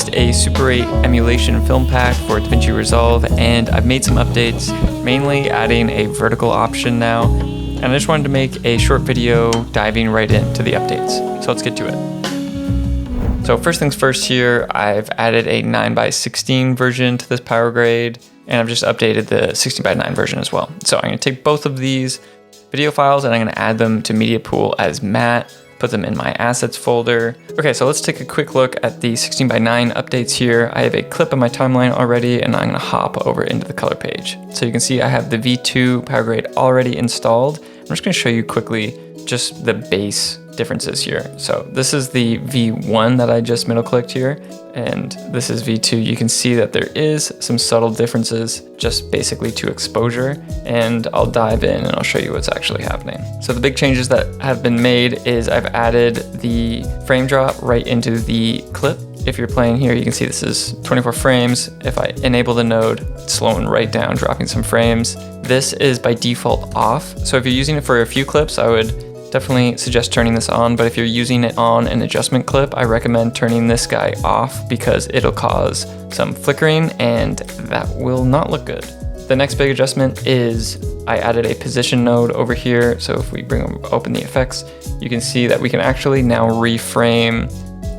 used a Super 8 emulation film pack for DaVinci Resolve, and I've made some updates, mainly adding a vertical option now, and I just wanted to make a short video diving right into the updates. So let's get to it. So first things first here, I've added a 9:16 version to this power grade, and I've just updated the 16:9 version as well. So I'm going to take both of these video files and I'm going to add them to Media Pool as matte, put them in my assets folder. Okay, so let's take a quick look at the 16:9 updates here. I have a clip in my timeline already, and I'm gonna hop over into the color page. So you can see I have the V2 power grade already installed. I'm just gonna show you quickly just the base differences here. So this is the V1 that I just middle clicked here, and this is V2. You can see that there is some subtle differences just basically to exposure, and I'll dive in and I'll show you what's actually happening. So the big changes that have been made is I've added the frame drop right into the clip. If you're playing here, you can see this is 24 frames. If I enable the node, it's slowing right down, dropping some frames. This is by default off. So if you're using it for a few clips, I would definitely suggest turning this on, but if you're using it on an adjustment clip, I recommend turning this guy off because it'll cause some flickering and that will not look good. The next big adjustment is I added a position node over here. So if we open the effects, you can see that we can actually now reframe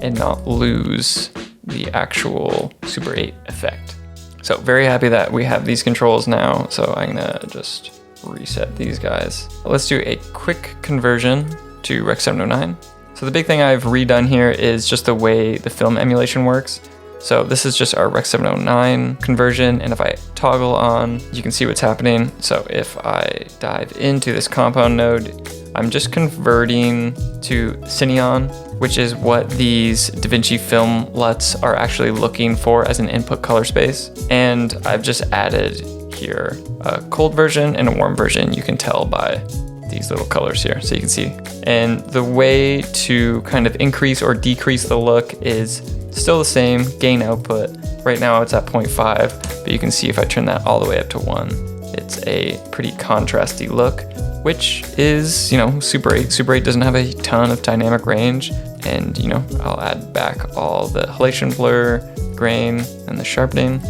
and not lose the actual Super 8 effect. So very happy that we have these controls now. So I'm gonna just reset these guys. Let's do a quick conversion to Rec 709. So the big thing I've redone here is just the way the film emulation works. So this is just our Rec 709 conversion, and if I toggle on, you can see what's happening. So if I dive into this compound node, I'm just converting to Cineon, which is what these DaVinci film LUTs are actually looking for as an input color space. And I've just added here a cold version and a warm version. You can tell by these little colors here, so you can see. And the way to kind of increase or decrease the look is still the same, gain output. Right now it's at 0.5, but you can see if I turn that all the way up to 1, it's a pretty contrasty look, which is, Super 8. Super 8 doesn't have a ton of dynamic range, and I'll add back all the halation blur, grain, and the sharpening.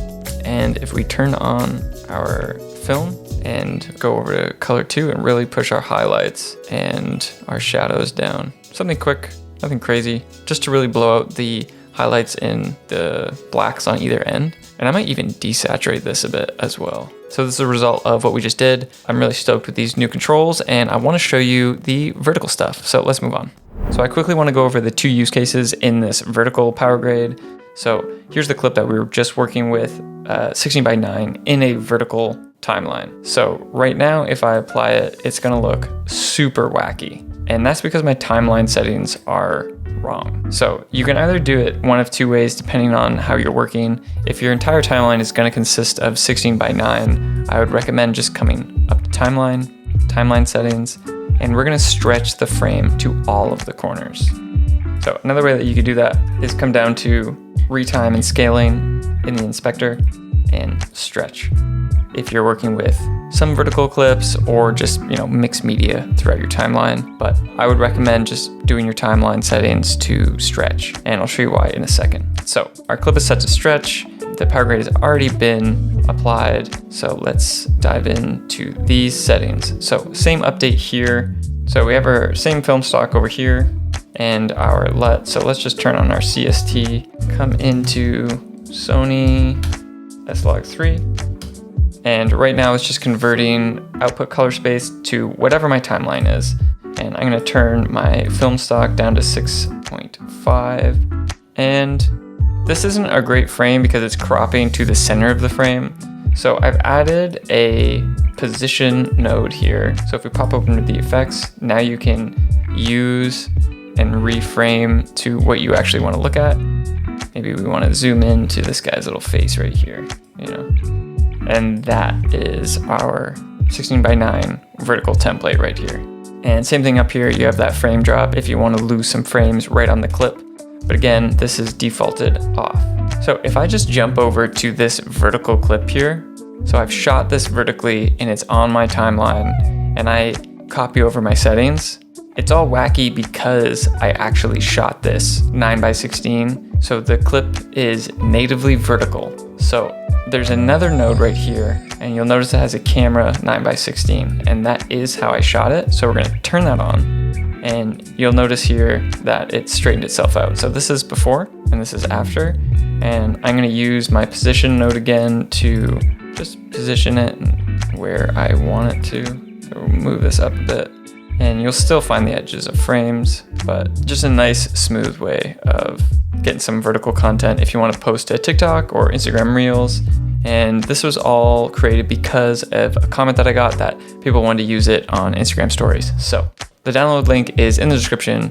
And if we turn on our film and go over to color 2 and really push our highlights and our shadows down, something quick, nothing crazy, just to really blow out the highlights in the blacks on either end. And I might even desaturate this a bit as well. So this is a result of what we just did. I'm really stoked with these new controls, and I want to show you the vertical stuff. So let's move on. So I quickly want to go over the two use cases in this vertical power grade. So here's the clip that we were just working with, 16:9 in a vertical timeline. So right now, if I apply it, it's gonna look super wacky. And that's because my timeline settings are wrong. So you can either do it one of two ways depending on how you're working. If your entire timeline is gonna consist of 16:9, I would recommend just coming up to timeline settings, and we're gonna stretch the frame to all of the corners. So another way that you could do that is come down to retime and scaling in the inspector and stretch. If you're working with some vertical clips or just mixed media throughout your timeline, but I would recommend just doing your timeline settings to stretch, and I'll show you why in a second. So our clip is set to stretch. The power grade has already been applied, so let's dive into these settings. So same update here. So we have our same film stock over here and our LUT. So let's just turn on our CST, come into Sony S-Log3. And right now it's just converting output color space to whatever my timeline is. And I'm gonna turn my film stock down to 6.5. And this isn't a great frame because it's cropping to the center of the frame. So I've added a position node here. So if we pop open to the effects, now you can use and reframe to what you actually want to look at. Maybe we want to zoom in to this guy's little face right here, And that is our 16:9 vertical template right here. And same thing up here, you have that frame drop if you want to lose some frames right on the clip. But again, this is defaulted off. So if I just jump over to this vertical clip here, so I've shot this vertically and it's on my timeline, and I copy over my settings It's all wacky because I actually shot this 9x16, so the clip is natively vertical. So there's another node right here, and you'll notice it has a camera 9x16, and that is how I shot it. So we're gonna turn that on, and you'll notice here that it straightened itself out. So this is before, and this is after, and I'm gonna use my position node again to just position it where I want it to. So we'll move this up a bit. And you'll still find the edges of frames, but just a nice smooth way of getting some vertical content if you want to post to TikTok or Instagram Reels. And this was all created because of a comment that I got that people wanted to use it on Instagram stories. So the download link is in the description.